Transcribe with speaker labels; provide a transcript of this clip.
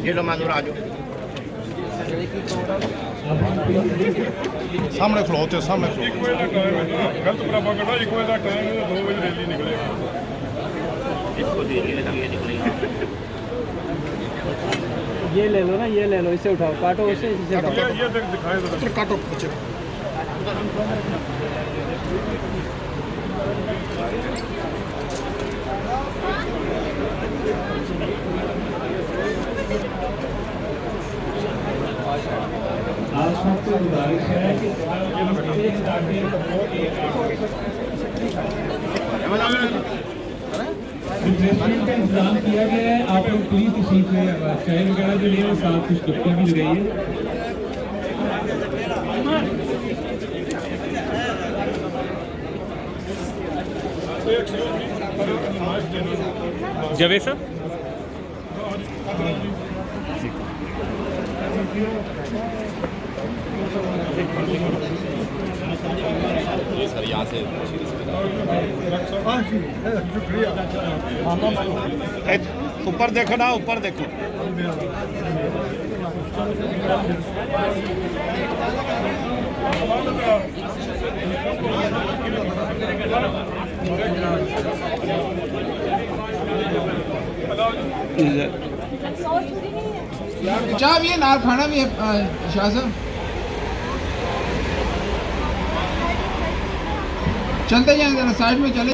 Speaker 1: ये लो माधुर आ जाओ
Speaker 2: सामने खड़ोते सामने
Speaker 3: एक बजे का टाइम है गलत बराबर करना 1 बजे का टाइम है 2 बजे रैली निकलेगा
Speaker 1: इसको दे ये निकलेगी
Speaker 4: ये ले लो ना, ये ले लो, इसे उठाओ, काटो उसे, इसे उठाओ।
Speaker 3: ये दिखाए तो
Speaker 2: काटो पीछे
Speaker 5: आप सबसे गुजारिश है कि रिफ्रेशमेंट का इंतजाम किया गया है। आप लोग प्लीज इसी पे चाय वगैरह जो लिए साथ कुछ डब्बे भी लगाइए।
Speaker 3: जवेद सर
Speaker 1: सर यहाँ से
Speaker 2: ऊपर देखो ना, ऊपर देखो
Speaker 6: चाह भी है, नाल खाना भी है शाह साहब। चलते जाएं जरा, साइड में चले।